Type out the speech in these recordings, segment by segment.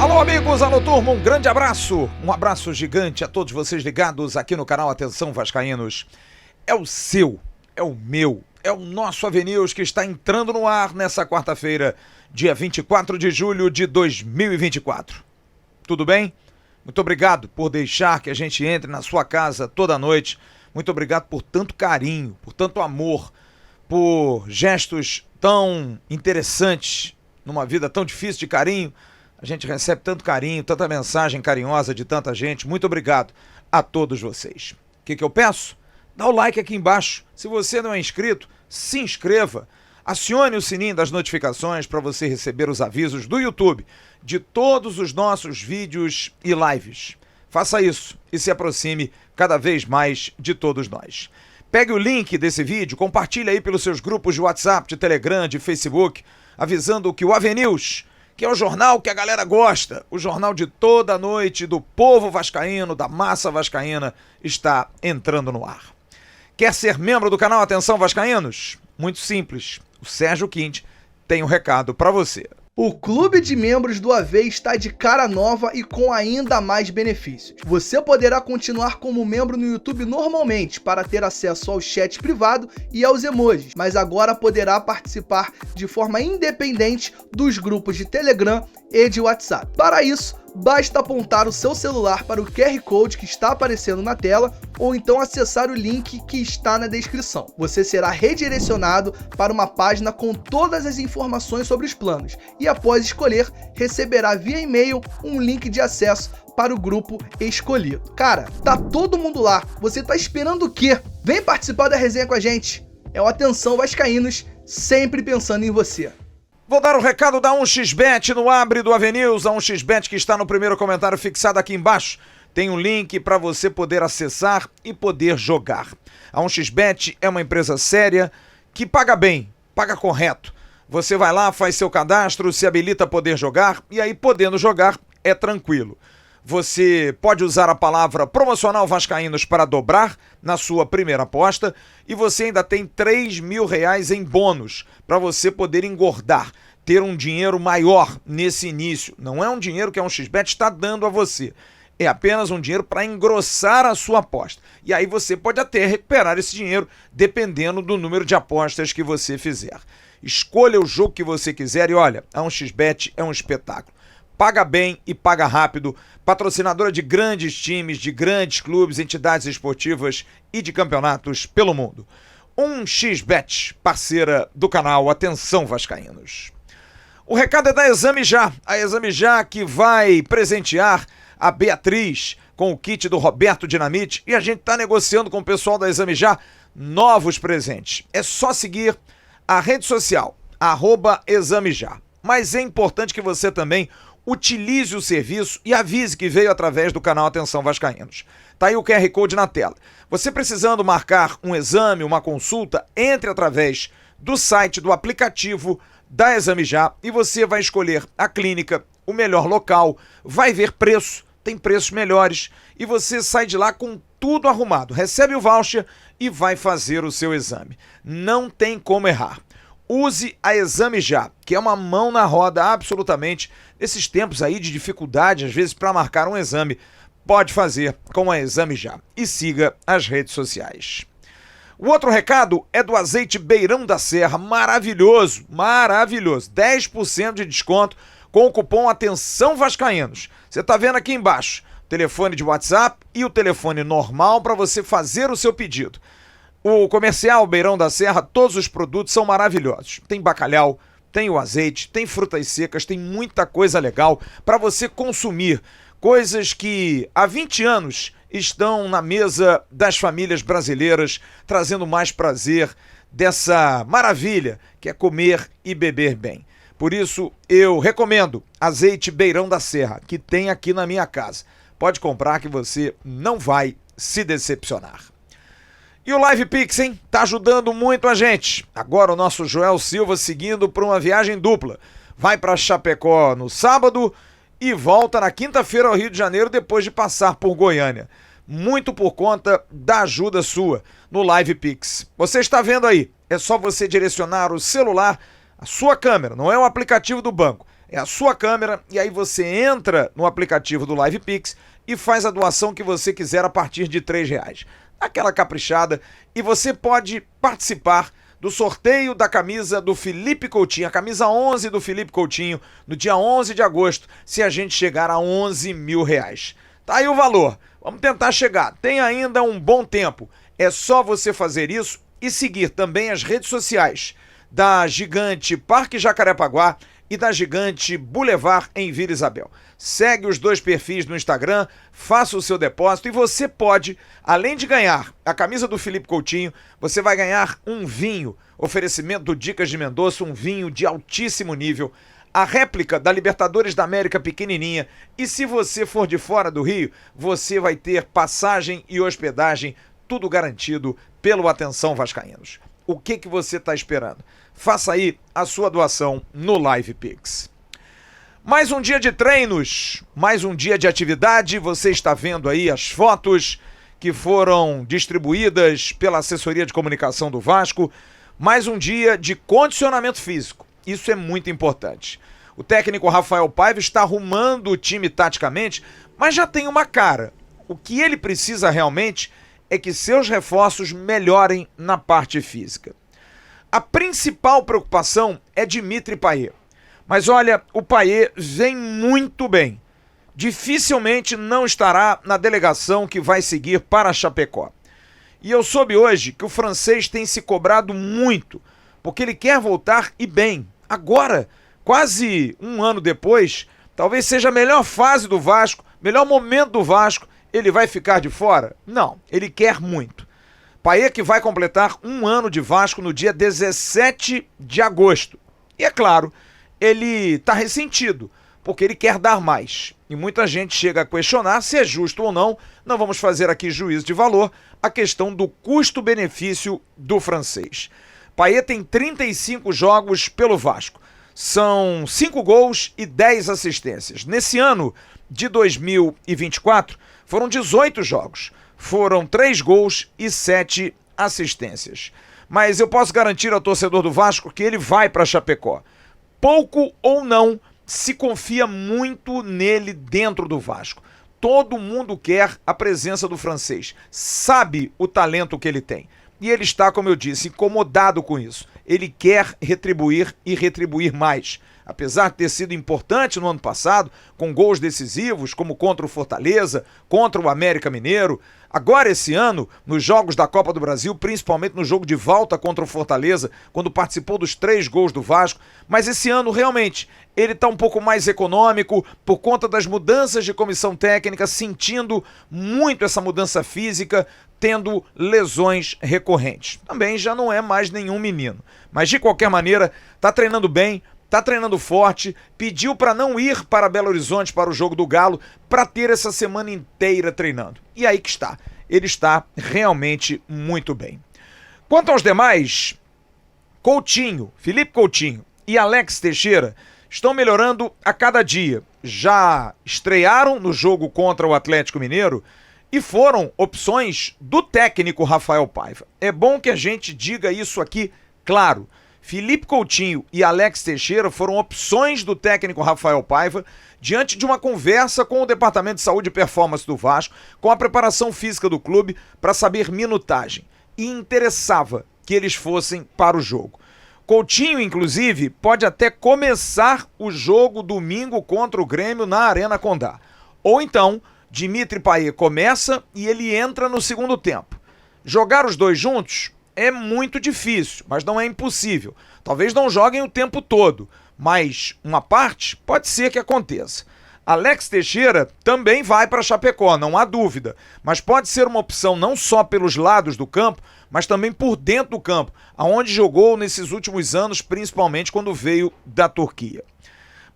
Alô amigos, alô turma, um grande abraço, um abraço gigante a todos vocês ligados aqui no canal Atenção Vascaínos. É o seu, é o meu, é o nosso AVNews que está entrando no ar nessa quarta-feira, dia 24 de julho de 2024. Tudo bem? Muito obrigado por deixar que a gente entre na sua casa toda noite. Muito obrigado por tanto carinho, por tanto amor, por gestos tão interessantes numa vida tão difícil de carinho. A gente recebe tanto carinho, tanta mensagem carinhosa de tanta gente. Muito obrigado a todos vocês. O que eu peço? Dá o like aqui embaixo. Se você não é inscrito, se inscreva. Acione o sininho das notificações para você receber os avisos do YouTube de todos os nossos vídeos e lives. Faça isso e se aproxime cada vez mais de todos nós. Pegue o link desse vídeo, compartilhe aí pelos seus grupos de WhatsApp, de Telegram, de Facebook, avisando que o AVNews, que é o jornal que a galera gosta, o jornal de toda a noite do povo vascaíno, da massa vascaína, está entrando no ar. Quer ser membro do canal Atenção Vascaínos? Muito simples, o Sérgio Quinte tem um recado para você. O clube de membros do AV está de cara nova e com ainda mais benefícios. Você poderá continuar como membro no YouTube normalmente para ter acesso ao chat privado e aos emojis, mas agora poderá participar de forma independente dos grupos de Telegram e de WhatsApp. Para isso, basta apontar o seu celular para o QR Code que está aparecendo na tela ou então acessar o link que está na descrição. Você será redirecionado para uma página com todas as informações sobre os planos e após escolher, receberá via e-mail um link de acesso para o grupo escolhido. Cara, tá todo mundo lá, você tá esperando o quê? Vem participar da resenha com a gente. É o Atenção Vascaínos, sempre pensando em você. Vou dar o recado da 1xBet no abre do AVNews, a 1xBet que está no primeiro comentário fixado aqui embaixo. Tem um link para você poder acessar e poder jogar. A 1xBet é uma empresa séria que paga bem, paga correto. Você vai lá, faz seu cadastro, se habilita a poder jogar e aí podendo jogar é tranquilo. Você pode usar a palavra promocional Vascaínos para dobrar na sua primeira aposta e você ainda tem R$3.000 em bônus para você poder engordar, ter um dinheiro maior nesse início. Não é um dinheiro que a 1xBet está dando a você, é apenas um dinheiro para engrossar a sua aposta. E aí você pode até recuperar esse dinheiro dependendo do número de apostas que você fizer. Escolha o jogo que você quiser e olha, a 1xBet é um espetáculo. Paga bem e paga rápido, patrocinadora de grandes times, de grandes clubes, entidades esportivas e de campeonatos pelo mundo. 1xBet, parceira do canal Atenção Vascaínos. O recado é da Exame Já, a Exame Já que vai presentear a Beatriz com o kit do Roberto Dinamite e a gente está negociando com o pessoal da Exame Já novos presentes. É só seguir a rede social, @ExameJá. Mas é importante que você também utilize o serviço e avise que veio através do canal Atenção Vascaínos. Tá aí o QR Code na tela. Você precisando marcar um exame, uma consulta, entre através do site, do aplicativo da Exame Já e você vai escolher a clínica, o melhor local, vai ver preço, tem preços melhores e você sai de lá com tudo arrumado. Recebe o voucher e vai fazer o seu exame. Não tem como errar. Use a Exame Já, que é uma mão na roda absolutamente nesses tempos aí de dificuldade, às vezes, para marcar um exame. Pode fazer com a Exame Já. E siga as redes sociais. O outro recado é do azeite Beirão da Serra. Maravilhoso, maravilhoso. 10% de desconto com o cupom Atenção Vascaínos. Você está vendo aqui embaixo o telefone de WhatsApp e o telefone normal para você fazer o seu pedido. O comercial Beirão da Serra, todos os produtos são maravilhosos. Tem bacalhau, tem o azeite, tem frutas secas, tem muita coisa legal para você consumir. Coisas que há 20 anos estão na mesa das famílias brasileiras, trazendo mais prazer dessa maravilha que é comer e beber bem. Por isso, eu recomendo azeite Beirão da Serra, que tem aqui na minha casa. Pode comprar que você não vai se decepcionar. E o Live Pix, hein? Tá ajudando muito a gente. Agora o nosso Joel Silva seguindo para uma viagem dupla. Vai para Chapecó no sábado e volta na quinta-feira ao Rio de Janeiro depois de passar por Goiânia. muito por conta da ajuda sua no Live Pix. Você está vendo aí, é só você direcionar o celular, a sua câmera, não é o aplicativo do banco, é a sua câmera, e aí você entra no aplicativo do Live Pix e faz a doação que você quiser a partir de R$3. Aquela caprichada, e você pode participar do sorteio da camisa do Felipe Coutinho, a camisa 11 do Felipe Coutinho, no dia 11 de agosto, se a gente chegar a R$11 mil. Tá aí o valor, vamos tentar chegar, tem ainda um bom tempo, é só você fazer isso e seguir também as redes sociais da Gigante Parque Jacarepaguá e da Gigante Boulevard em Vila Isabel. Segue os dois perfis no Instagram, faça o seu depósito e você pode, além de ganhar a camisa do Felipe Coutinho, você vai ganhar um vinho, oferecimento do Dicas de Mendonça, um vinho de altíssimo nível, a réplica da Libertadores da América pequenininha, e se você for de fora do Rio, você vai ter passagem e hospedagem, tudo garantido pelo Atenção Vascaínos. O que você está esperando? Faça aí a sua doação no Live Pix. Mais um dia de treinos, mais um dia de atividade, você está vendo aí as fotos que foram distribuídas pela assessoria de comunicação do Vasco, mais um dia de condicionamento físico, isso é muito importante. O técnico Rafael Paiva está arrumando o time taticamente, mas já tem uma cara. O que ele precisa realmente é que seus reforços melhorem na parte física. A principal preocupação é Dimitri Payet. Mas olha, o Payet vem muito bem. Dificilmente não estará na delegação que vai seguir para Chapecó. E eu soube hoje que o francês tem se cobrado muito, porque ele quer voltar e bem. Agora, quase um ano depois, talvez seja a melhor fase do Vasco, melhor momento do Vasco, ele vai ficar de fora? Não, ele quer muito. Payet que vai completar um ano de Vasco no dia 17 de agosto. E é claro, ele está ressentido, porque ele quer dar mais. E muita gente chega a questionar se é justo ou não, não vamos fazer aqui juízo de valor, a questão do custo-benefício do francês. Payet tem 35 jogos pelo Vasco. São 5 gols e 10 assistências. Nesse ano de 2024, foram 18 jogos. Foram 3 gols e 7 assistências. Mas eu posso garantir ao torcedor do Vasco que ele vai para Chapecó. Pouco ou não, se confia muito nele dentro do Vasco. Todo mundo quer a presença do francês. Sabe o talento que ele tem. E ele está, como eu disse, incomodado com isso. Ele quer retribuir e retribuir mais. Apesar de ter sido importante no ano passado, com gols decisivos, como contra o Fortaleza, contra o América Mineiro, agora esse ano, nos jogos da Copa do Brasil, principalmente no jogo de volta contra o Fortaleza, quando participou dos 3 gols do Vasco, mas esse ano realmente ele está um pouco mais econômico por conta das mudanças de comissão técnica, sentindo muito essa mudança física, tendo lesões recorrentes. Também já não é mais nenhum menino, mas de qualquer maneira está treinando bem, está treinando forte, pediu para não ir para Belo Horizonte para o jogo do Galo, para ter essa semana inteira treinando. E aí que está, ele está realmente muito bem. Quanto aos demais, Coutinho, Felipe Coutinho e Alex Teixeira estão melhorando a cada dia. Já estrearam no jogo contra o Atlético Mineiro e foram opções do técnico Rafael Paiva. É bom que a gente diga isso aqui claro. Felipe Coutinho e Alex Teixeira foram opções do técnico Rafael Paiva diante de uma conversa com o Departamento de Saúde e Performance do Vasco, com a preparação física do clube para saber minutagem. E interessava que eles fossem para o jogo. Coutinho, inclusive, pode até começar o jogo domingo contra o Grêmio na Arena Condá. Ou então, Dimitri Payet começa e ele entra no segundo tempo. Jogar os dois juntos é muito difícil, mas não é impossível. Talvez não joguem o tempo todo, mas uma parte pode ser que aconteça. Alex Teixeira também vai para Chapecó, não há dúvida, mas pode ser uma opção não só pelos lados do campo, mas também por dentro do campo, aonde jogou nesses últimos anos, principalmente quando veio da Turquia.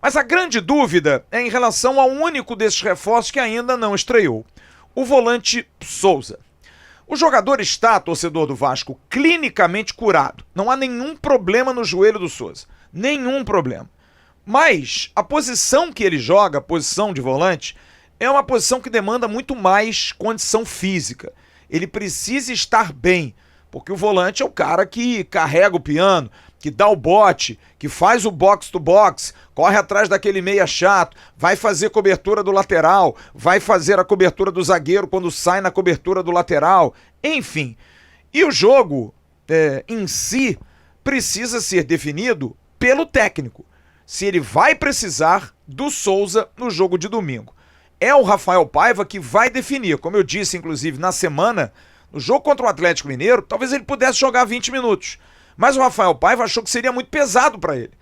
Mas a grande dúvida é em relação ao único desses reforços que ainda não estreou, o volante Souza. O jogador está, torcedor do Vasco, clinicamente curado. Não há nenhum problema no joelho do Souza. Nenhum problema. Mas a posição que ele joga, a posição de volante, é uma posição que demanda muito mais condição física. Ele precisa estar bem, porque o volante é o cara que carrega o piano, que dá o bote, que faz o box to box, corre atrás daquele meia chato, vai fazer cobertura do lateral, vai fazer a cobertura do zagueiro quando sai na cobertura do lateral, enfim. E o jogo em si precisa ser definido pelo técnico, se ele vai precisar do Souza no jogo de domingo. É o Rafael Paiva que vai definir, como eu disse inclusive na semana, no jogo contra o Atlético Mineiro, talvez ele pudesse jogar 20 minutos, mas o Rafael Paiva achou que seria muito pesado para ele.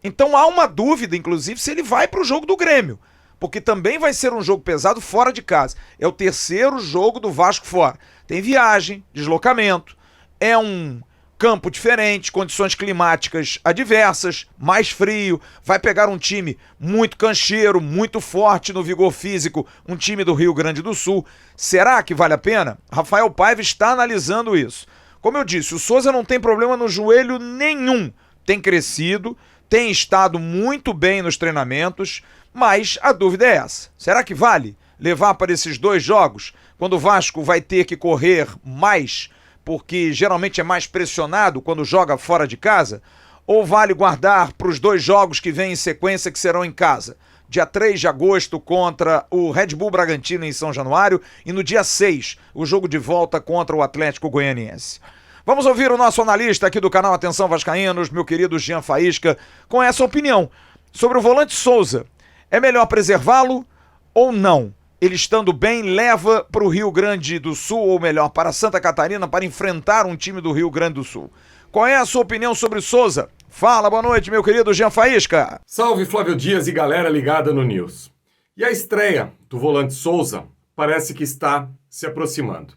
Então há uma dúvida, inclusive, se ele vai para o jogo do Grêmio, porque também vai ser um jogo pesado fora de casa. É o terceiro jogo do Vasco fora. Tem viagem, deslocamento, é um campo diferente, condições climáticas adversas, mais frio, vai pegar um time muito cancheiro, muito forte no vigor físico, um time do Rio Grande do Sul. Será que vale a pena? Rafael Paiva está analisando isso. Como eu disse, o Souza não tem problema no joelho nenhum, tem crescido, tem estado muito bem nos treinamentos, mas a dúvida é essa. Será que vale levar para esses 2 jogos, quando o Vasco vai ter que correr mais, porque geralmente é mais pressionado quando joga fora de casa? Ou vale guardar para os 2 jogos que vêm em sequência, que serão em casa? Dia 3 de agosto contra o Red Bull Bragantino em São Januário e no dia 6, o jogo de volta contra o Atlético Goianiense. Vamos ouvir o nosso analista aqui do canal Atenção Vascaínos, meu querido Jean Faísca, com essa opinião sobre o volante Souza. É melhor preservá-lo ou não? Ele estando bem, leva para o Rio Grande do Sul, ou melhor, para Santa Catarina, para enfrentar um time do Rio Grande do Sul. Qual é a sua opinião sobre Souza? Fala, boa noite, meu querido Jean Faísca. Salve, Flávio Dias e galera ligada no News. E a estreia do volante Souza parece que está se aproximando.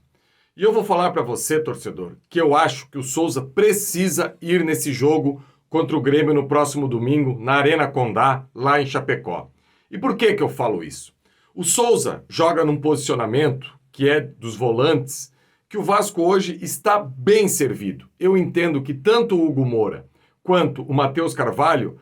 E eu vou falar para você, torcedor, que eu acho que o Souza precisa ir nesse jogo contra o Grêmio no próximo domingo, na Arena Condá, lá em Chapecó. E por que eu falo isso? O Souza joga num posicionamento, que é dos volantes, que o Vasco hoje está bem servido. Eu entendo que tanto o Hugo Moura quanto o Matheus Carvalho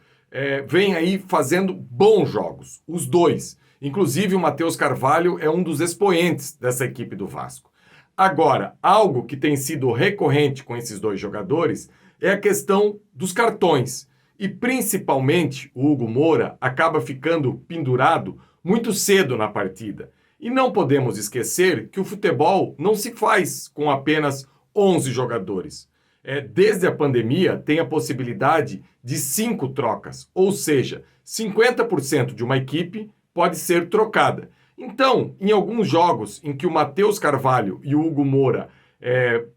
vêm aí fazendo bons jogos, os dois. Inclusive o Matheus Carvalho é um dos expoentes dessa equipe do Vasco. Agora, algo que tem sido recorrente com esses 2 jogadores é a questão dos cartões. E principalmente o Hugo Moura acaba ficando pendurado muito cedo na partida. E não podemos esquecer que o futebol não se faz com apenas 11 jogadores. Desde a pandemia tem a possibilidade de 5 trocas, ou seja, 50% de uma equipe pode ser trocada. Então, em alguns jogos em que o Matheus Carvalho e o Hugo Moura,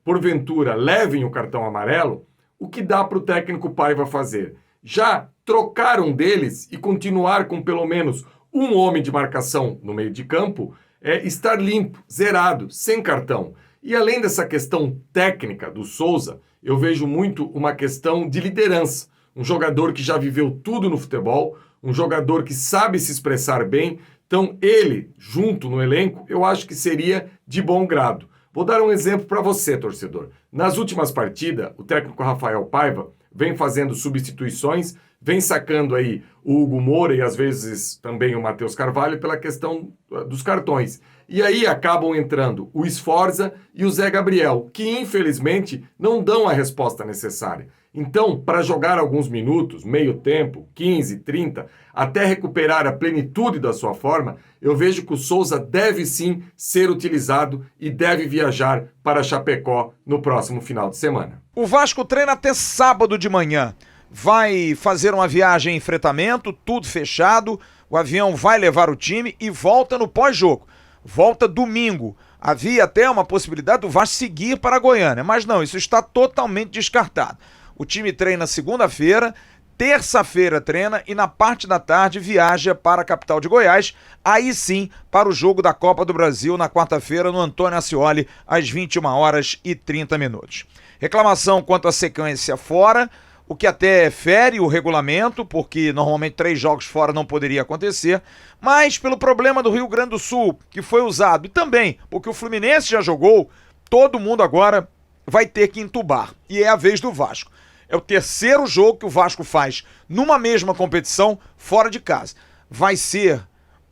porventura, levem o cartão amarelo, o que dá para o técnico Paiva fazer? Já trocar um deles e continuar com pelo menos um homem de marcação no meio de campo, estar limpo, zerado, sem cartão. E além dessa questão técnica do Souza, eu vejo muito uma questão de liderança. Um jogador que já viveu tudo no futebol, um jogador que sabe se expressar bem. Então, ele, junto no elenco, eu acho que seria de bom grado. Vou dar um exemplo para você, torcedor. Nas últimas partidas, o técnico Rafael Paiva vem fazendo substituições, vem sacando aí o Hugo Moura e às vezes também o Matheus Carvalho pela questão dos cartões. E aí acabam entrando o Sforza e o Zé Gabriel, que infelizmente não dão a resposta necessária. Então, para jogar alguns minutos, meio tempo, 15, 30, até recuperar a plenitude da sua forma, eu vejo que o Souza deve sim ser utilizado e deve viajar para Chapecó no próximo final de semana. O Vasco treina até sábado de manhã. Vai fazer uma viagem em fretamento, tudo fechado, o avião vai levar o time e volta no pós-jogo. Volta domingo. Havia até uma possibilidade do Vasco seguir para Goiânia, mas não, isso está totalmente descartado. O time treina segunda-feira, terça-feira treina e na parte da tarde viaja para a capital de Goiás, aí sim para o jogo da Copa do Brasil na quarta-feira no Antônio Ascioli às 21h30. Reclamação quanto à sequência fora, o que até fere o regulamento, porque normalmente 3 jogos fora não poderia acontecer, mas pelo problema do Rio Grande do Sul, que foi usado, e também porque o Fluminense já jogou, todo mundo agora vai ter que entubar, e é a vez do Vasco. É o terceiro jogo que o Vasco faz numa mesma competição fora de casa. Vai ser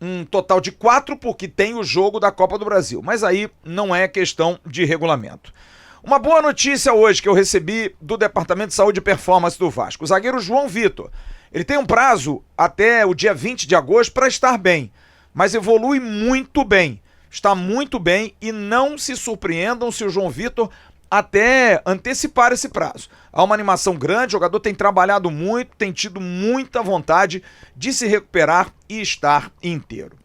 um total de 4, porque tem o jogo da Copa do Brasil. Mas aí não é questão de regulamento. Uma boa notícia hoje que eu recebi do Departamento de Saúde e Performance do Vasco. O zagueiro João Vitor, ele tem um prazo até o dia 20 de agosto para estar bem, mas evolui muito bem, está muito bem e não se surpreendam se o João Vitor até antecipar esse prazo. Há uma animação grande, o jogador tem trabalhado muito, tem tido muita vontade de se recuperar e estar inteiro.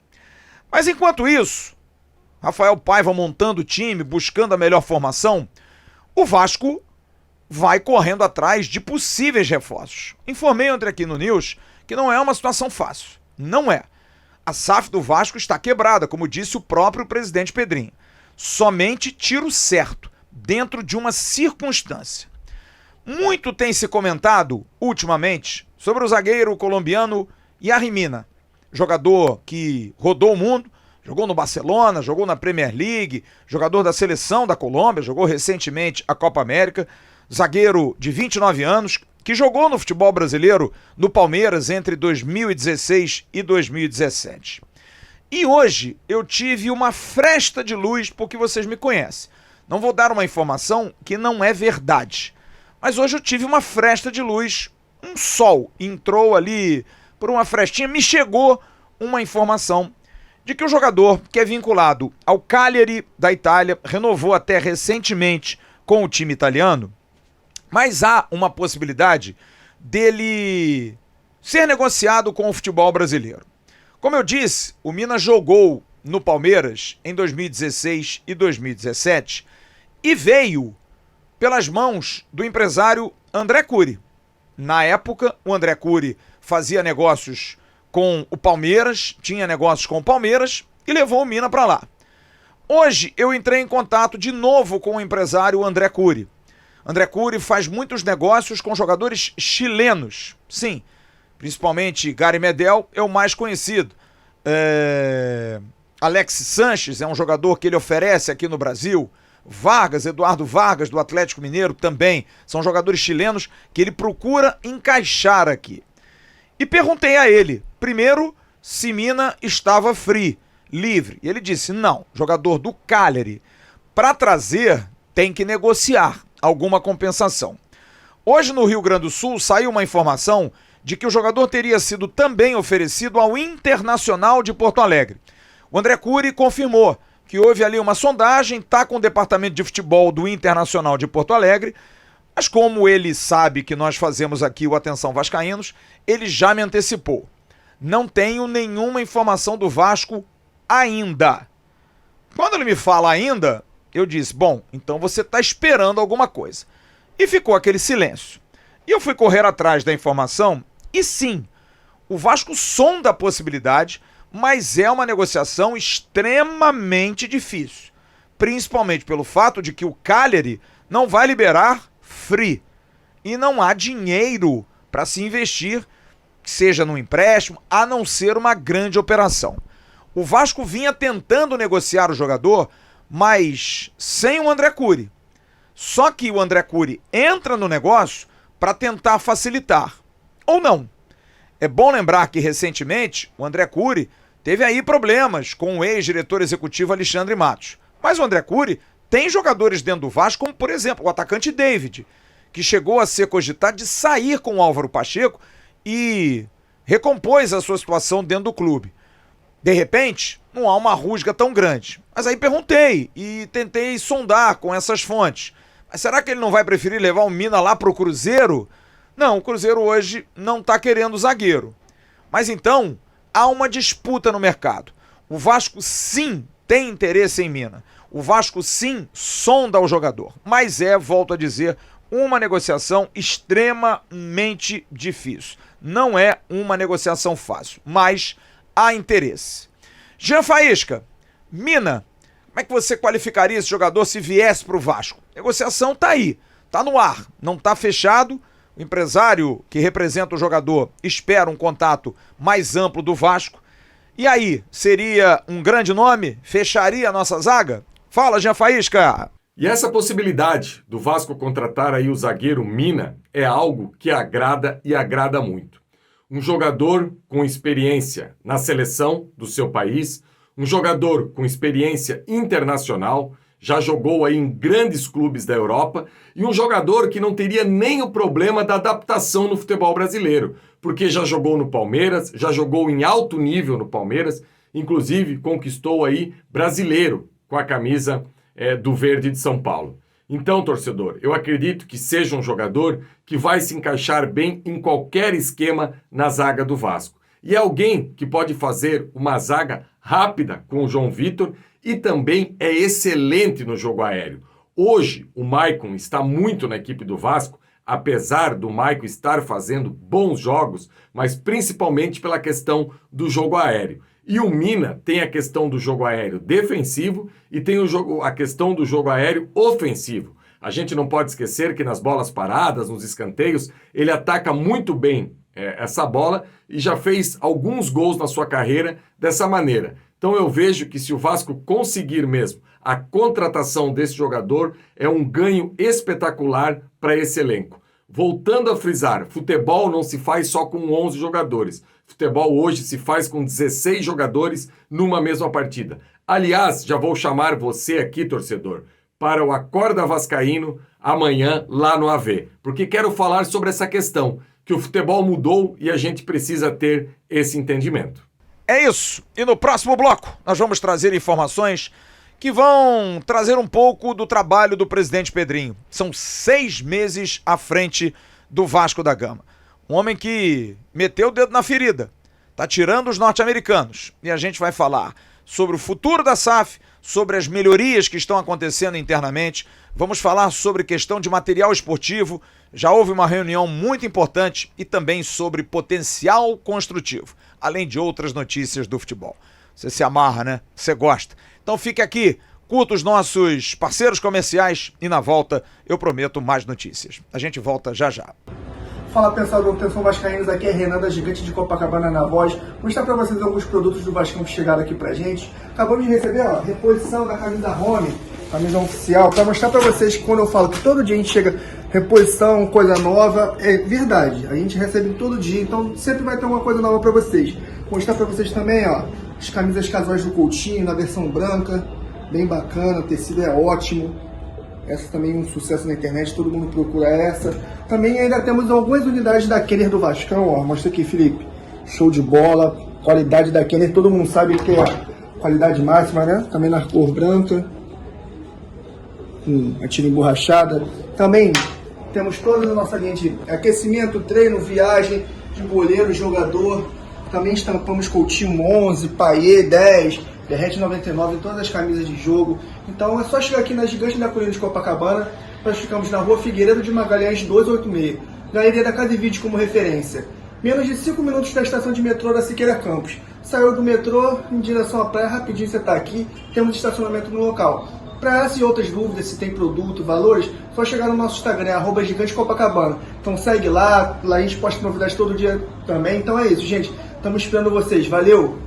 Mas enquanto isso, Rafael Paiva montando o time, buscando a melhor formação, o Vasco vai correndo atrás de possíveis reforços. Informei ontem aqui no News que não é uma situação fácil. Não é. A SAF do Vasco está quebrada, como disse o próprio presidente Pedrinho. Somente tiro certo, dentro de uma circunstância. Muito tem se comentado, ultimamente, sobre o zagueiro colombiano Yerry Mina, jogador que rodou o mundo, jogou no Barcelona, jogou na Premier League, jogador da seleção da Colômbia, jogou recentemente a Copa América, zagueiro de 29 anos, que jogou no futebol brasileiro no Palmeiras entre 2016 e 2017. E hoje eu tive uma fresta de luz, porque vocês me conhecem. Não vou dar uma informação que não é verdade, mas hoje eu tive uma fresta de luz, um sol entrou ali por uma frestinha, me chegou uma informação de que o jogador que é vinculado ao Cagliari da Itália renovou até recentemente com o time italiano, mas há uma possibilidade dele ser negociado com o futebol brasileiro. Como eu disse, o Mina jogou no Palmeiras em 2016 e 2017 e veio pelas mãos do empresário André Cury. Na época, o André Cury fazia negócios com o Palmeiras, tinha negócios com o Palmeiras e levou o Mina para lá. Hoje eu entrei em contato de novo com o empresário André Cury. André Cury faz muitos negócios com jogadores chilenos. Sim, principalmente Gary Medel é o mais conhecido. Alex Sanches é um jogador que ele oferece aqui no Brasil. Vargas, Eduardo Vargas do Atlético Mineiro também. São jogadores chilenos que ele procura encaixar aqui. E perguntei a ele, primeiro, se Mina estava free, livre. E ele disse, não, jogador do Cagliari. Para trazer, tem que negociar alguma compensação. Hoje no Rio Grande do Sul saiu uma informação de que o jogador teria sido também oferecido ao Internacional de Porto Alegre. O André Cury confirmou que houve ali uma sondagem, está com o departamento de futebol do Internacional de Porto Alegre, mas como ele sabe que nós fazemos aqui o Atenção Vascaínos, ele já me antecipou. Não tenho nenhuma informação do Vasco ainda. Quando ele me fala ainda, eu disse, bom, então você está esperando alguma coisa. E ficou aquele silêncio. E eu fui correr atrás da informação e sim, o Vasco sonda a possibilidade, mas é uma negociação extremamente difícil. Principalmente pelo fato de que o Cagliari não vai liberar free. E não há dinheiro para se investir, seja no empréstimo, a não ser uma grande operação. O Vasco vinha tentando negociar o jogador, mas sem o André Cury. Só que o André Cury entra no negócio para tentar facilitar. Ou não. É bom lembrar que recentemente o André Cury teve aí problemas com o ex-diretor executivo Alexandre Matos. Mas o André Cury tem jogadores dentro do Vasco, como por exemplo o atacante David, que chegou a ser cogitado de sair com o Álvaro Pacheco e recompôs a sua situação dentro do clube. De repente, não há uma rusga tão grande. Mas aí perguntei e tentei sondar com essas fontes. Mas será que ele não vai preferir levar o Mina lá pro Cruzeiro? Não, o Cruzeiro hoje não está querendo zagueiro. Mas então, há uma disputa no mercado. O Vasco sim tem interesse em Mina. O Vasco sim sonda o jogador. Mas volto a dizer, uma negociação extremamente difícil. Não é uma negociação fácil, mas há interesse. Jean Faísca, Mina, como é que você qualificaria esse jogador se viesse para o Vasco? A negociação está aí, está no ar, não está fechado. O empresário que representa o jogador espera um contato mais amplo do Vasco. E aí, seria um grande nome? Fecharia a nossa zaga? Fala, Jean Faísca! E essa possibilidade do Vasco contratar aí o zagueiro Mina é algo que agrada e agrada muito. um jogador com experiência na seleção do seu país, um jogador com experiência internacional, já jogou aí em grandes clubes da Europa, e um jogador que não teria nem o problema da adaptação no futebol brasileiro, porque já jogou no Palmeiras, já jogou em alto nível no Palmeiras, inclusive conquistou aí brasileiro com a camisa do Verde de São Paulo. Então, torcedor, eu acredito que seja um jogador que vai se encaixar bem em qualquer esquema na zaga do Vasco. E é alguém que pode fazer uma zaga rápida com o João Vitor e também é excelente no jogo aéreo. Hoje, o Maicon está muito na equipe do Vasco, apesar do Maicon estar fazendo bons jogos, mas principalmente pela questão do jogo aéreo. E o Mina tem a questão do jogo aéreo defensivo e tem a questão do jogo aéreo ofensivo. A gente não pode esquecer que nas bolas paradas, nos escanteios, ele ataca muito bem essa bola e já fez alguns gols na sua carreira dessa maneira. Então eu vejo que se o Vasco conseguir mesmo a contratação desse jogador, é um ganho espetacular para esse elenco. Voltando a frisar, futebol não se faz só com 11 jogadores. Futebol hoje se faz com 16 jogadores numa mesma partida. Aliás, já vou chamar você aqui, torcedor, para o Acorda Vascaíno amanhã lá no AV, porque quero falar sobre essa questão, que o futebol mudou e a gente precisa ter esse entendimento. É isso. E no próximo bloco nós vamos trazer informações que vão trazer um pouco do trabalho do presidente Pedrinho. São 6 meses à frente do Vasco da Gama. Um homem que meteu o dedo na ferida, tá tirando os norte-americanos. E a gente vai falar sobre o futuro da SAF, sobre as melhorias que estão acontecendo internamente. Vamos falar sobre questão de material esportivo. Já houve uma reunião muito importante e também sobre potencial construtivo, além de outras notícias do futebol. Você se amarra, né? Você gosta. Então fique aqui, curta os nossos parceiros comerciais e na volta eu prometo mais notícias. A gente volta já já. Fala pessoal do Atenção Vascaínos, aqui é Renan da Gigante de Copacabana na voz. Vou mostrar pra vocês alguns produtos do Vascão que chegaram aqui pra gente. Acabamos de receber, ó, reposição da camisa Home, camisa oficial, pra mostrar pra vocês que quando eu falo que todo dia a gente chega reposição, coisa nova, é verdade. A gente recebe todo dia, então sempre vai ter uma coisa nova pra vocês. Vou mostrar pra vocês também, ó, as camisas casuais do Coutinho, na versão branca, bem bacana, o tecido é ótimo. Essa também é um sucesso na internet, todo mundo procura essa. Também ainda temos algumas unidades da Kenner do Vascão, ó. Mostra aqui, Felipe. Show de bola, qualidade da Kenner, todo mundo sabe que é qualidade máxima, né? Também na cor branca. A tira emborrachada. Também temos toda a nossa linha de aquecimento, treino, viagem, de goleiro, jogador. Também estampamos Coutinho 11, Payet 10, Derrete 99 em todas as camisas de jogo. Então é só chegar aqui na Gigante da Colina de Copacabana. Nós ficamos na rua Figueiredo de Magalhães 286. Galeria da Casa e Vídeo como referência. Menos de 5 minutos da estação de metrô da Siqueira Campos. Saiu do metrô em direção à praia, rapidinho você está aqui. Temos estacionamento no local. Para essas e outras dúvidas, se tem produto, valores, só chegar no nosso Instagram, @Gigante Copacabana. Então segue lá a gente posta novidades todo dia também. Então é isso, gente. Estamos esperando vocês. Valeu!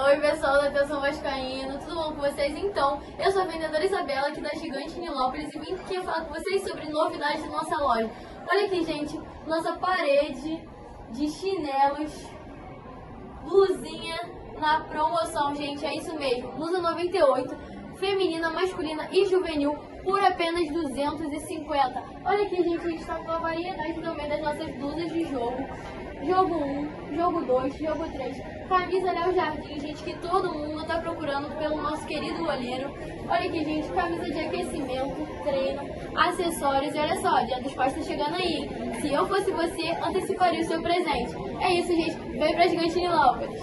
Oi, pessoal da Atenção Vascaíno, tudo bom com vocês? Então, eu sou a vendedora Isabela aqui da Gigante Nilópolis e vim aqui falar com vocês sobre novidades da nossa loja. Olha aqui, gente, nossa parede de chinelos, blusinha na promoção, gente, é isso mesmo, blusa 98, feminina, masculina e juvenil, por apenas 250. Olha aqui, gente, a gente está com a variedade também das nossas blusas de jogo. Jogo 1, jogo 2, jogo 3, camisa Léo Jardim, gente, que todo mundo tá procurando pelo nosso querido goleiro. Olha aqui, gente, camisa de aquecimento, treino, acessórios. E olha só, Dia dos Pais tá chegando aí, hein? Se eu fosse você, anteciparia o seu presente. É isso, gente, vem pra Gigante Nilópolis.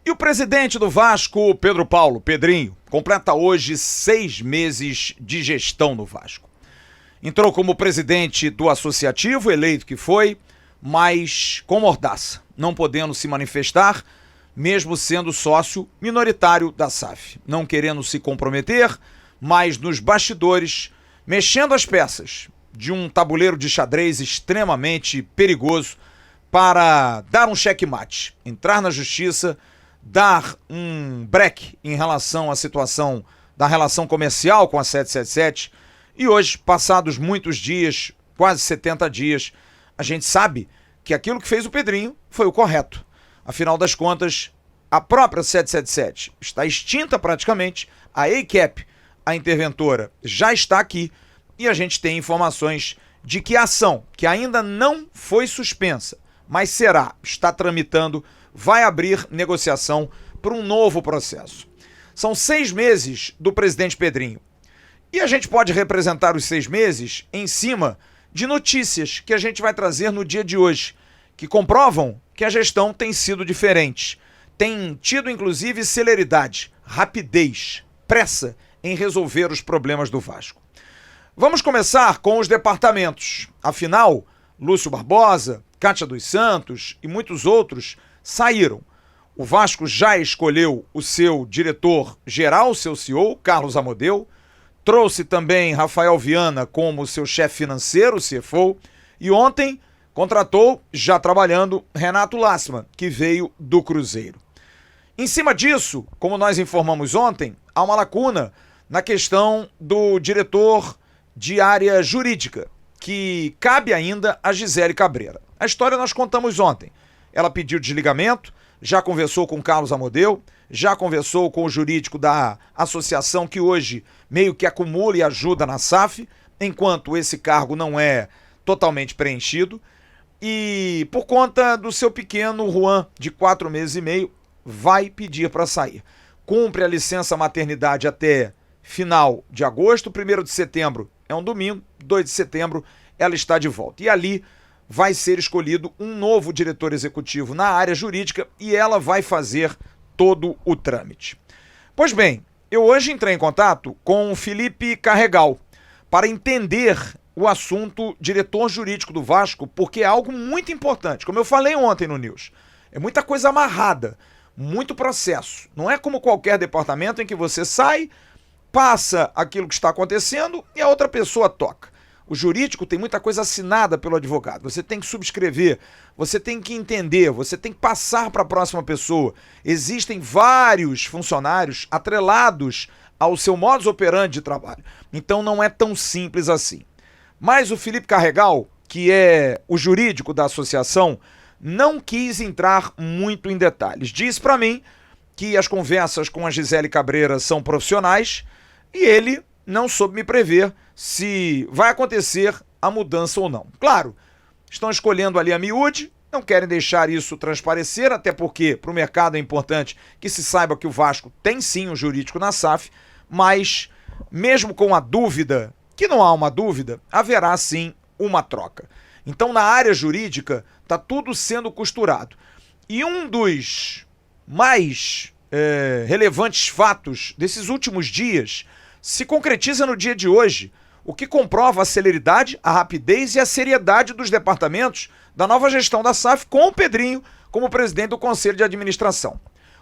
O presidente do Vasco, Pedro Paulo, Pedrinho, completa hoje 6 meses de gestão no Vasco. Entrou como presidente do associativo, eleito que foi, mas com mordaça, não podendo se manifestar, mesmo sendo sócio minoritário da SAF, não querendo se comprometer, mas nos bastidores, mexendo as peças de um tabuleiro de xadrez extremamente perigoso para dar um checkmate, entrar na justiça, dar um break em relação à situação da relação comercial com a 777. E hoje, passados muitos dias, quase 70 dias, a gente sabe que aquilo que fez o Pedrinho foi o correto. Afinal das contas, a própria 777 está extinta praticamente, a ACAP, a interventora, já está aqui e a gente tem informações de que a ação, que ainda não foi suspensa, mas está tramitando, vai abrir negociação para um novo processo. São 6 meses do presidente Pedrinho. E a gente pode representar os 6 meses em cima de notícias que a gente vai trazer no dia de hoje, que comprovam que a gestão tem sido diferente. Tem tido, inclusive, celeridade, rapidez, pressa em resolver os problemas do Vasco. Vamos começar com os departamentos. Afinal, Lúcio Barbosa, Kátia dos Santos e muitos outros saíram. O Vasco já escolheu o seu diretor-geral, seu CEO, Carlos Amodeu, trouxe também Rafael Viana como seu chefe financeiro, CFO, e ontem contratou, já trabalhando, Renato Lassmann, que veio do Cruzeiro. Em cima disso, como nós informamos ontem, há uma lacuna na questão do diretor de área jurídica, que cabe ainda a Gisele Cabreira. A história nós contamos ontem. Ela pediu desligamento, já conversou com Carlos Amodeu, já conversou com o jurídico da associação que hoje meio que acumula e ajuda na SAF, enquanto esse cargo não é totalmente preenchido. E por conta do seu pequeno Juan, de 4 meses e meio, vai pedir para sair. Cumpre a licença maternidade até final de agosto, 1º de setembro é um domingo, 2 de setembro ela está de volta. E ali vai ser escolhido um novo diretor executivo na área jurídica e ela vai fazer todo o trâmite. Pois bem, eu hoje entrei em contato com o Felipe Carregal para entender o assunto diretor jurídico do Vasco, porque é algo muito importante. Como eu falei ontem no News, é muita coisa amarrada, muito processo. Não é como qualquer departamento em que você sai, passa aquilo que está acontecendo e a outra pessoa toca. O jurídico tem muita coisa assinada pelo advogado. Você tem que subscrever, você tem que entender, você tem que passar para a próxima pessoa. Existem vários funcionários atrelados ao seu modus operandi de trabalho. Então não é tão simples assim. Mas o Felipe Carregal, que é o jurídico da associação, não quis entrar muito em detalhes. Diz para mim que as conversas com a Gisele Cabreira são profissionais e ele não soube me prever se vai acontecer a mudança ou não. Claro, estão escolhendo ali a miúde, não querem deixar isso transparecer, até porque para o mercado é importante que se saiba que o Vasco tem sim um jurídico na SAF, mas mesmo com a dúvida, que não há uma dúvida, haverá sim uma troca. Então na área jurídica está tudo sendo costurado. E um dos mais relevantes fatos desses últimos dias se concretiza no dia de hoje, o que comprova a celeridade, a rapidez e a seriedade dos departamentos da nova gestão da SAF com o Pedrinho como presidente do Conselho de Administração.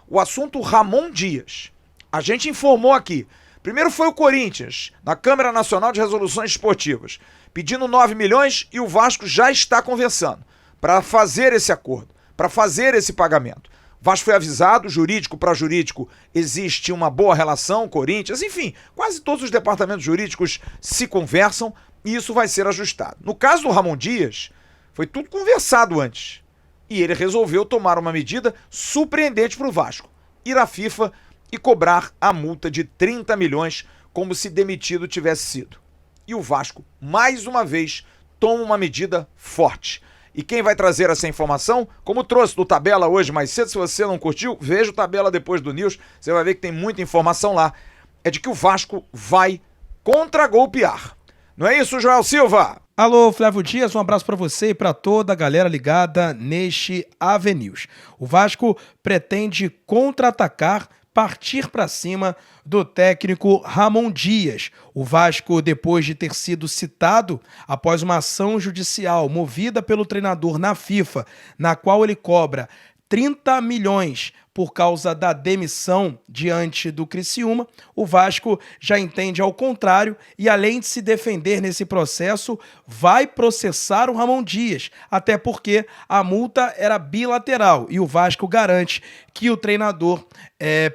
O assunto Ramon Dias. A gente informou aqui. Primeiro foi o Corinthians, na Câmara Nacional de Resoluções Esportivas, pedindo 9 milhões e o Vasco já está conversando para fazer esse acordo, para fazer esse pagamento. O Vasco foi avisado, jurídico para jurídico, existe uma boa relação, Corinthians, enfim, quase todos os departamentos jurídicos se conversam e isso vai ser ajustado. No caso do Ramon Dias, foi tudo conversado antes e ele resolveu tomar uma medida surpreendente para o Vasco, ir à FIFA e cobrar a multa de 30 milhões como se demitido tivesse sido. E o Vasco, mais uma vez, toma uma medida forte. E quem vai trazer essa informação, como trouxe do Tabela hoje mais cedo, se você não curtiu, veja o Tabela depois do News, você vai ver que tem muita informação lá, é de que o Vasco vai contragolpear. Não é isso, Joel Silva? Alô, Flávio Dias, um abraço para você e para toda a galera ligada neste AVNews. O Vasco pretende contra-atacar, partir para cima do técnico Ramon Dias. O Vasco, depois de ter sido citado após uma ação judicial movida pelo treinador na FIFA, na qual ele cobra 30 milhões por causa da demissão diante do Criciúma. O Vasco já entende ao contrário e, além de se defender nesse processo, vai processar o Ramon Dias, até porque a multa era bilateral e o Vasco garante que o treinador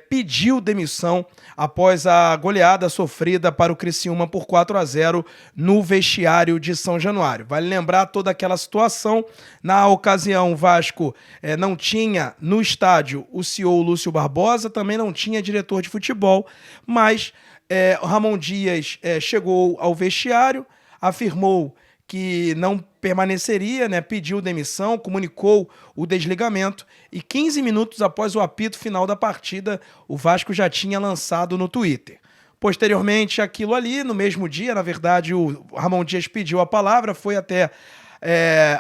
pediu demissão após a goleada sofrida para o Criciúma por 4-0 no vestiário de São Januário. Vale lembrar toda aquela situação. Na ocasião, o Vasco não tinha no estádio o CEO Lúcio Barbosa, também não tinha diretor de futebol, mas o Ramon Dias chegou ao vestiário, afirmou que não permaneceria, né, pediu demissão, comunicou o desligamento e 15 minutos após o apito final da partida, o Vasco já tinha lançado no Twitter. Posteriormente, aquilo ali, no mesmo dia, na verdade, o Ramon Dias pediu a palavra, foi até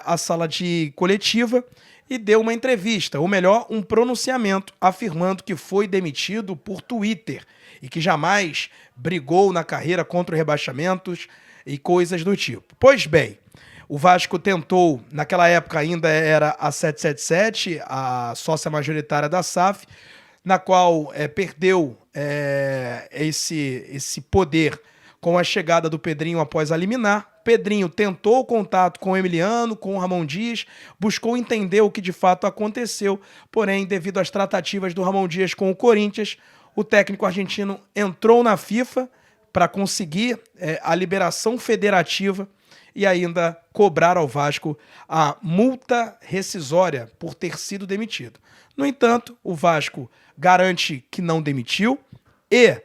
a sala de coletiva e deu uma entrevista, ou melhor, um pronunciamento, afirmando que foi demitido por Twitter e que jamais brigou na carreira contra rebaixamentos e coisas do tipo. Pois bem, o Vasco tentou, naquela época ainda era a 777, a sócia majoritária da SAF, na qual perdeu esse poder com a chegada do Pedrinho após a liminar. Pedrinho tentou contato com o Emiliano, com o Ramon Dias, buscou entender o que de fato aconteceu, porém, devido às tratativas do Ramon Dias com o Corinthians, o técnico argentino entrou na FIFA para conseguir a liberação federativa e ainda cobrar ao Vasco a multa rescisória por ter sido demitido. No entanto, o Vasco garante que não demitiu e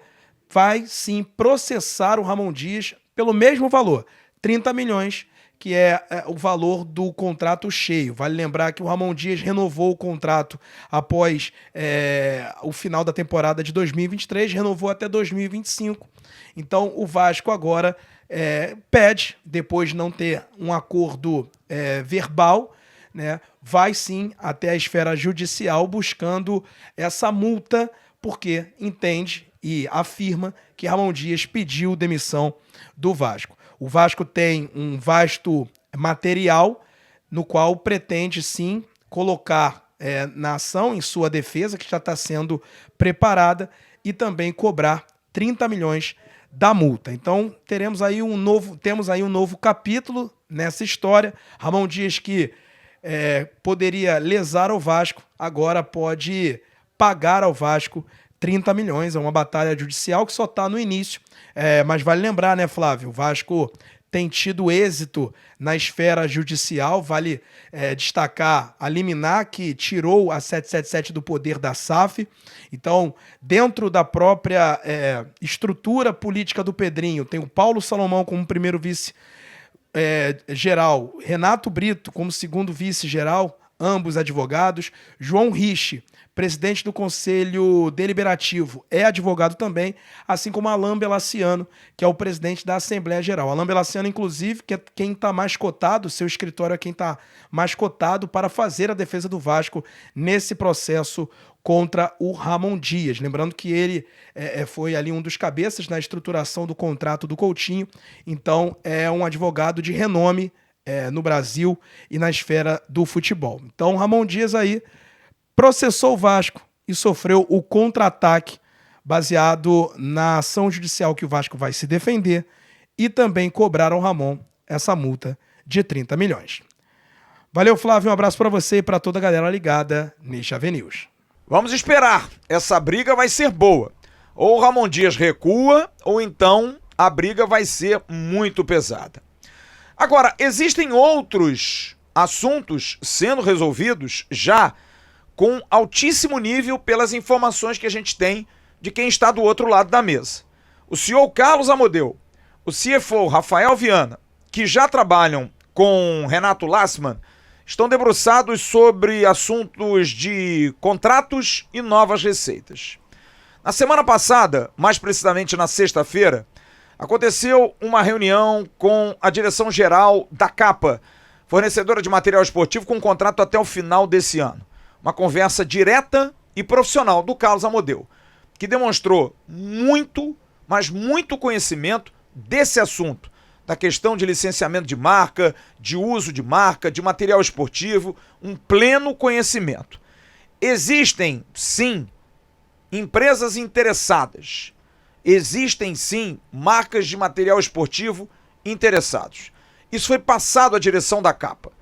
vai sim processar o Ramon Dias pelo mesmo valor, 30 milhões, que é o valor do contrato cheio. Vale lembrar que o Ramon Dias renovou o contrato após o final da temporada de 2023, renovou até 2025. Então o Vasco agora pede, depois de não ter um acordo verbal, né, vai sim até a esfera judicial buscando essa multa, porque entende e afirma que Ramon Dias pediu demissão do Vasco. O Vasco tem um vasto material no qual pretende sim colocar na ação em sua defesa, que já está sendo preparada, e também cobrar 30 milhões da multa. Então temos aí um novo capítulo nessa história. Ramon Dias, que poderia lesar o Vasco, agora pode pagar ao Vasco 30 milhões. É uma batalha judicial que só está no início. Mas vale lembrar, né, Flávio? O Vasco tem tido êxito na esfera judicial. Vale destacar a liminar que tirou a 777 do poder da SAF. Então, dentro da própria estrutura política do Pedrinho, tem o Paulo Salomão como primeiro vice-geral, Renato Brito como segundo vice-geral, ambos advogados, João Rich, presidente do Conselho Deliberativo, é advogado também, assim como Alain Belaciano, que é o presidente da Assembleia Geral. Alain Belaciano, inclusive, que é quem está mais cotado, seu escritório é quem está mais cotado para fazer a defesa do Vasco nesse processo contra o Ramon Dias. Lembrando que ele foi ali um dos cabeças na estruturação do contrato do Coutinho, então é um advogado de renome no Brasil e na esfera do futebol. Então, Ramon Dias aí processou o Vasco e sofreu o contra-ataque baseado na ação judicial que o Vasco vai se defender e também cobrar ao Ramon essa multa de 30 milhões. Valeu, Flávio, um abraço para você e para toda a galera ligada neste AVNews. Vamos esperar, essa briga vai ser boa. Ou o Ramon Dias recua, ou então a briga vai ser muito pesada. Agora, existem outros assuntos sendo resolvidos já com altíssimo nível pelas informações que a gente tem de quem está do outro lado da mesa. O CEO Carlos Amodeu, o CFO Rafael Viana, que já trabalham com Renato Lassmann, estão debruçados sobre assuntos de contratos e novas receitas. Na semana passada, mais precisamente na sexta-feira, aconteceu uma reunião com a direção-geral da Capa, fornecedora de material esportivo com contrato até o final desse ano. Uma conversa direta e profissional do Carlos Amodeu, que demonstrou muito, mas muito conhecimento desse assunto, da questão de licenciamento de marca, de uso de marca, de material esportivo, um pleno conhecimento. Existem, sim, empresas interessadas. Existem, sim, marcas de material esportivo interessados. Isso foi passado à direção da capa.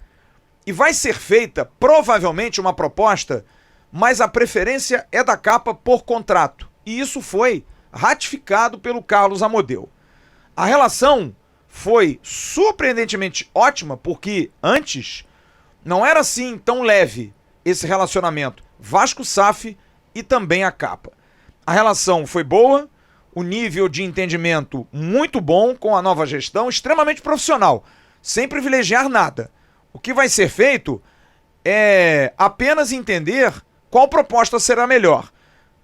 E vai ser feita, provavelmente, uma proposta, mas a preferência é da capa por contrato. E isso foi ratificado pelo Carlos Amodeu. A relação foi surpreendentemente ótima, porque antes não era assim tão leve esse relacionamento Vasco-SAF e também a capa. A relação foi boa, o nível de entendimento muito bom com a nova gestão, extremamente profissional, sem privilegiar nada. O que vai ser feito é apenas entender qual proposta será melhor.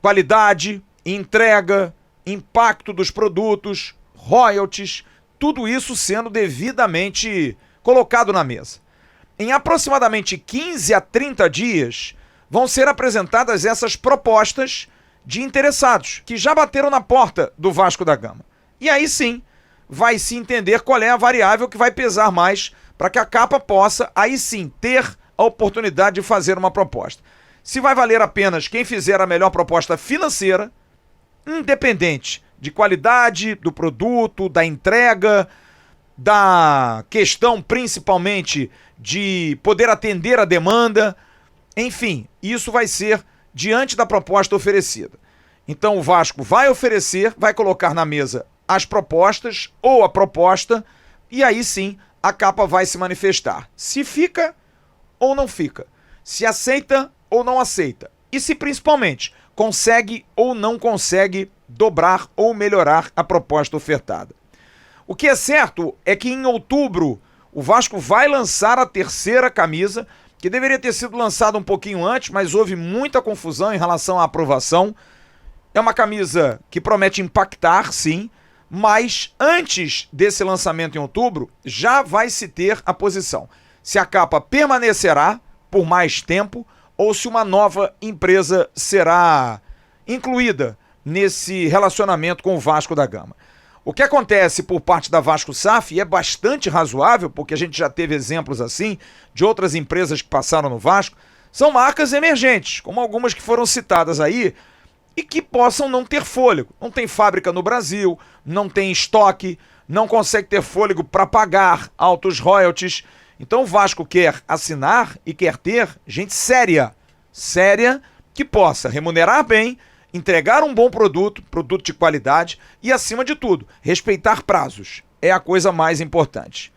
Qualidade, entrega, impacto dos produtos, royalties, tudo isso sendo devidamente colocado na mesa. Em aproximadamente 15 a 30 dias, vão ser apresentadas essas propostas de interessados, que já bateram na porta do Vasco da Gama. E aí sim, vai se entender qual é a variável que vai pesar mais para que a capa possa, aí sim, ter a oportunidade de fazer uma proposta. Se vai valer apenas quem fizer a melhor proposta financeira, independente de qualidade do produto, da entrega, da questão principalmente de poder atender a demanda, enfim, isso vai ser diante da proposta oferecida. Então o Vasco vai oferecer, vai colocar na mesa as propostas ou a proposta, e aí sim a capa vai se manifestar. Se fica ou não fica, se aceita ou não aceita, e se principalmente consegue ou não consegue dobrar ou melhorar a proposta ofertada. O que é certo é que em outubro o Vasco vai lançar a terceira camisa, que deveria ter sido lançada um pouquinho antes, mas houve muita confusão em relação à aprovação. É uma camisa que promete impactar, sim, mas antes desse lançamento em outubro, já vai se ter a posição. Se a capa permanecerá por mais tempo ou se uma nova empresa será incluída nesse relacionamento com o Vasco da Gama. O que acontece por parte da Vasco-SAF é bastante razoável, porque a gente já teve exemplos assim de outras empresas que passaram no Vasco, são marcas emergentes, como algumas que foram citadas aí, e que possam não ter fôlego. Não tem fábrica no Brasil, não tem estoque, não consegue ter fôlego para pagar altos royalties. Então o Vasco quer assinar e quer ter gente séria, que possa remunerar bem, entregar um bom produto de qualidade e, acima de tudo, respeitar prazos. É a coisa mais importante.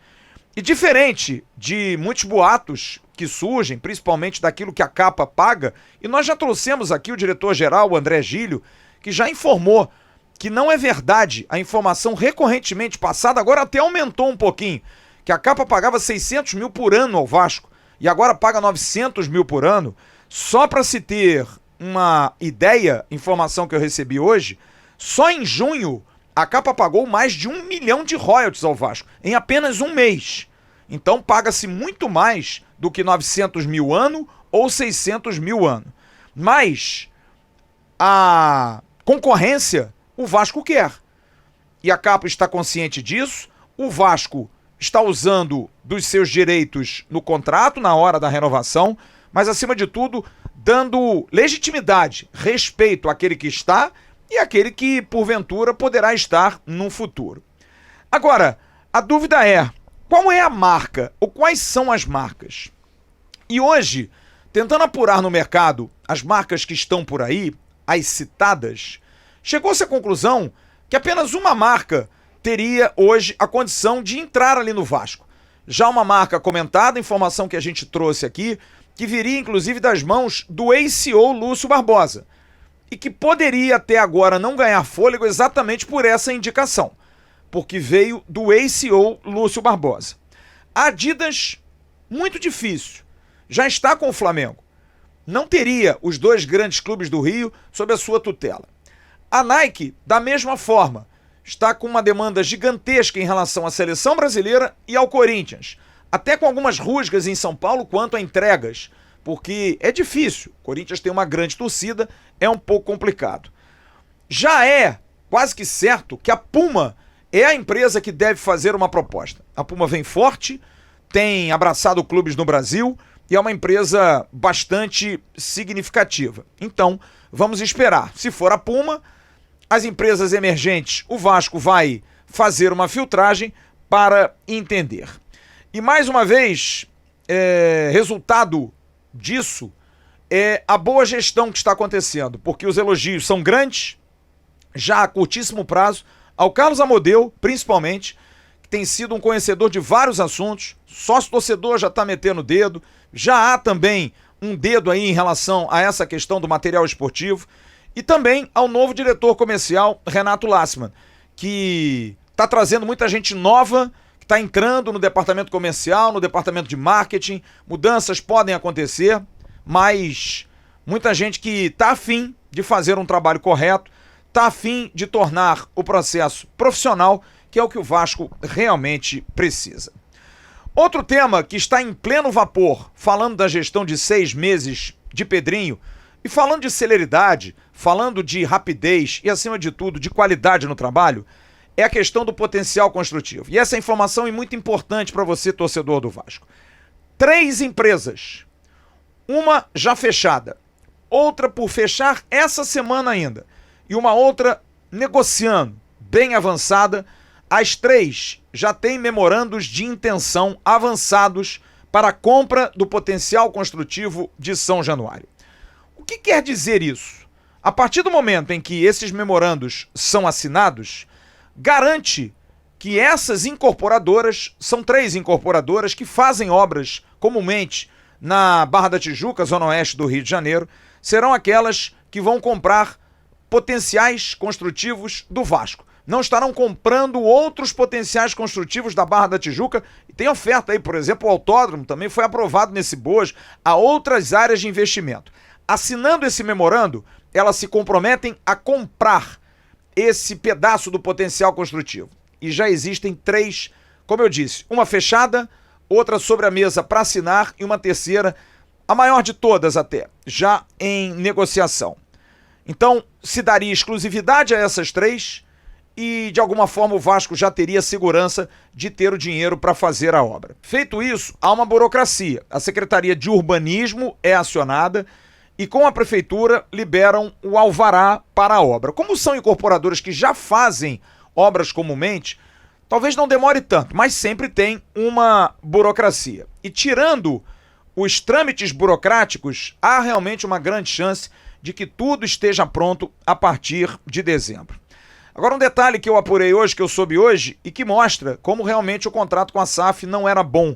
E diferente de muitos boatos que surgem, principalmente daquilo que a capa paga, e nós já trouxemos aqui o diretor-geral, o André Gílio, que já informou que não é verdade a informação recorrentemente passada, agora até aumentou um pouquinho, que a capa pagava 600 mil por ano ao Vasco e agora paga 900 mil por ano. Só para se ter uma ideia, informação que eu recebi hoje, só em junho a capa pagou mais de 1 milhão de royalties ao Vasco, em apenas um mês. Então paga-se muito mais do que 900 mil ano ou 600 mil ano. Mas a concorrência o Vasco quer. E a capa está consciente disso, o Vasco está usando dos seus direitos no contrato, na hora da renovação, mas acima de tudo, dando legitimidade, respeito àquele que está e àquele que, porventura, poderá estar no futuro. Agora, a dúvida é, qual é a marca ou quais são as marcas? E hoje, tentando apurar no mercado as marcas que estão por aí, as citadas, chegou-se à conclusão que apenas uma marca teria hoje a condição de entrar ali no Vasco. Já uma marca comentada, informação que a gente trouxe aqui, que viria inclusive das mãos do ex-CEO Lúcio Barbosa, e que poderia até agora não ganhar fôlego exatamente por essa indicação, porque veio do ex-CEO Lúcio Barbosa. A Adidas, muito difícil, já está com o Flamengo. Não teria os dois grandes clubes do Rio sob a sua tutela. A Nike, da mesma forma, está com uma demanda gigantesca em relação à seleção brasileira e ao Corinthians, até com algumas rusgas em São Paulo quanto a entregas, porque é difícil. O Corinthians tem uma grande torcida, é um pouco complicado. Já é quase que certo que a Puma é a empresa que deve fazer uma proposta. A Puma vem forte, tem abraçado clubes no Brasil, e é uma empresa bastante significativa. Então, vamos esperar. Se for a Puma, as empresas emergentes, o Vasco vai fazer uma filtragem para entender. E mais uma vez, resultado disso é a boa gestão que está acontecendo, porque os elogios são grandes, já a curtíssimo prazo, ao Carlos Amodeu, principalmente, que tem sido um conhecedor de vários assuntos, sócio-torcedor já está metendo o dedo, já há também um dedo aí em relação a essa questão do material esportivo, e também ao novo diretor comercial, Renato Lassmann, que está trazendo muita gente nova, que está entrando no departamento comercial, no departamento de marketing. Mudanças podem acontecer, mas muita gente que está afim de fazer um trabalho correto, está afim de tornar o processo profissional, que é o que o Vasco realmente precisa. Outro tema que está em pleno vapor, falando da gestão de 6 meses de Pedrinho, e falando de celeridade, falando de rapidez e, acima de tudo, de qualidade no trabalho, é a questão do potencial construtivo. E essa informação é muito importante para você, torcedor do Vasco. 3 empresas, uma já fechada, outra por fechar essa semana ainda, e uma outra negociando, bem avançada. As 3 já têm memorandos de intenção avançados para a compra do potencial construtivo de São Januário. O que quer dizer isso? A partir do momento em que esses memorandos são assinados, garante que essas incorporadoras, são 3 incorporadoras que fazem obras comumente na Barra da Tijuca, zona oeste do Rio de Janeiro, serão aquelas que vão comprar potenciais construtivos do Vasco. Não estarão comprando outros potenciais construtivos da Barra da Tijuca. E tem oferta aí, por exemplo, o autódromo também foi aprovado nesse BOAS, a outras áreas de investimento. Assinando esse memorando, elas se comprometem a comprar esse pedaço do potencial construtivo. E já existem 3, como eu disse, uma fechada, outra sobre a mesa para assinar e uma terceira, a maior de todas até, já em negociação. Então, se daria exclusividade a essas 3 e, de alguma forma, o Vasco já teria segurança de ter o dinheiro para fazer a obra. Feito isso, há uma burocracia. A Secretaria de Urbanismo é acionada e com a Prefeitura liberam o alvará para a obra. Como são incorporadoras que já fazem obras comumente, talvez não demore tanto, mas sempre tem uma burocracia. E tirando os trâmites burocráticos, há realmente uma grande chance de que tudo esteja pronto a partir de dezembro. Agora um detalhe que eu apurei hoje, que eu soube hoje, e que mostra como realmente o contrato com a SAF não era bom.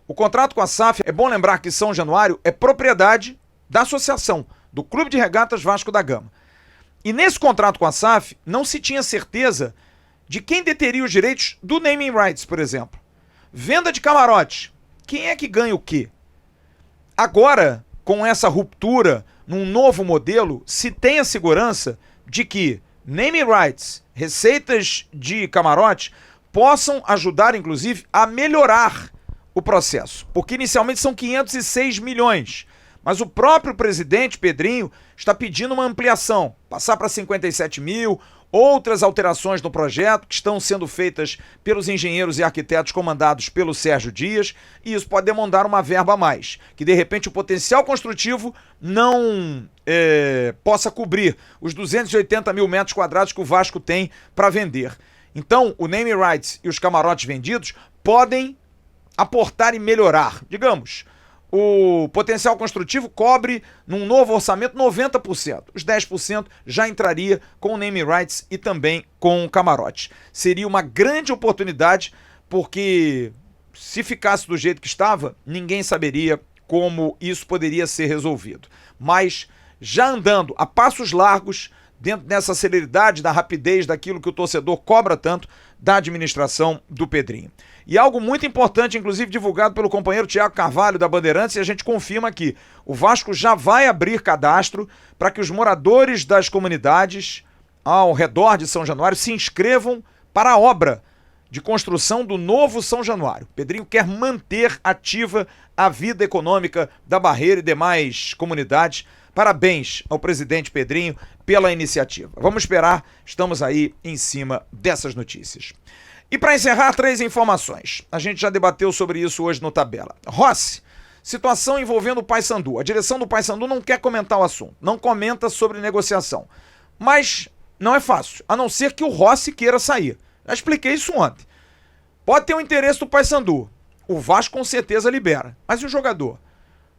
O contrato com a SAF, é bom lembrar que São Januário é propriedade da associação, do Clube de Regatas Vasco da Gama. E nesse contrato com a SAF, não se tinha certeza de quem deteria os direitos do naming rights, por exemplo. Venda de camarote, quem é que ganha o quê? Agora, com essa ruptura, num novo modelo, se tem a segurança de que naming rights, receitas de camarote, possam ajudar, inclusive, a melhorar o processo. Porque inicialmente são 506 milhões. Mas o próprio presidente Pedrinho está pedindo uma ampliação, passar para 57 mil, outras alterações no projeto que estão sendo feitas pelos engenheiros e arquitetos comandados pelo Sérgio Dias, e isso pode demandar uma verba a mais, que de repente o potencial construtivo não possa cobrir os 280 mil metros quadrados que o Vasco tem para vender. Então, o naming rights e os camarotes vendidos podem aportar e melhorar, digamos. O potencial construtivo cobre, num novo orçamento, 90%. Os 10% já entraria com o naming rights e também com o camarote. Seria uma grande oportunidade, porque se ficasse do jeito que estava, ninguém saberia como isso poderia ser resolvido. Mas, já andando a passos largos, dentro dessa celeridade, da rapidez, daquilo que o torcedor cobra tanto da administração do Pedrinho. E algo muito importante, inclusive divulgado pelo companheiro Tiago Carvalho da Bandeirantes, e a gente confirma aqui, o Vasco já vai abrir cadastro para que os moradores das comunidades ao redor de São Januário se inscrevam para a obra de construção do novo São Januário. Pedrinho quer manter ativa a vida econômica da Barreira e demais comunidades. Parabéns ao presidente Pedrinho pela iniciativa. Vamos esperar, estamos aí em cima dessas notícias. E para encerrar, 3 informações. A gente já debateu sobre isso hoje no Tabela. Rossi Situação envolvendo o Paysandu. A direção do Paysandu não quer comentar o assunto, não comenta sobre negociação. Mas não é fácil, a não ser que o Rossi queira sair. Já expliquei isso ontem. Pode ter um interesse do Paysandu. O Vasco com certeza libera. Mas e o jogador?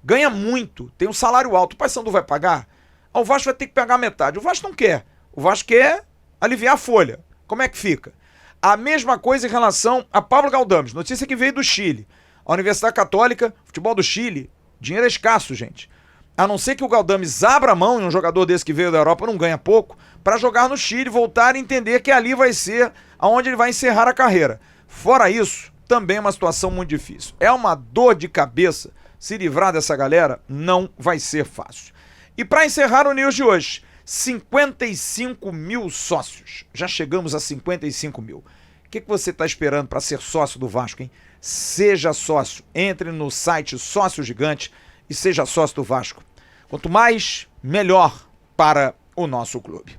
Ganha muito, tem um salário alto. O Paysandu vai pagar? O Vasco vai ter que pagar metade. O Vasco não quer. O Vasco quer aliviar a folha. Como é que fica? A mesma coisa em relação a Pablo Galdames. Notícia que veio do Chile. A Universidade Católica, futebol do Chile, dinheiro é escasso, gente. A não ser que o Galdames abra a mão em um jogador desse que veio da Europa, não ganha pouco, para jogar no Chile, voltar e entender que ali vai ser aonde ele vai encerrar a carreira. Fora isso, também é uma situação muito difícil. É uma dor de cabeça se livrar dessa galera, não vai ser fácil. E para encerrar o News de hoje, 55 mil sócios. Já chegamos a 55 mil. O que você está esperando para ser sócio do Vasco, hein? Seja sócio. Entre no site Sócio Gigante e seja sócio do Vasco. Quanto mais, melhor para o nosso clube.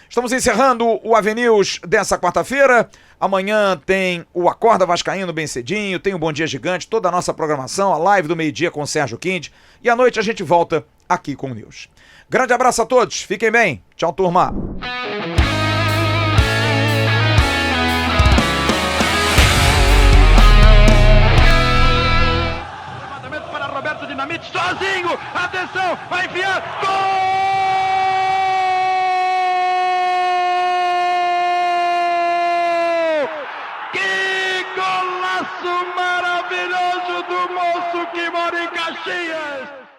Estamos encerrando o AVNews dessa quarta-feira. Amanhã tem o Acorda Vascaíno bem cedinho, tem o Bom Dia Gigante, toda a nossa programação, a live do meio-dia com o Sérgio Kind. E à noite a gente volta aqui com o News. Grande abraço a todos, fiquem bem. Tchau, turma. Sozinho, atenção, vai enfiar, gol! Que golaço maravilhoso do moço que mora em Caxias!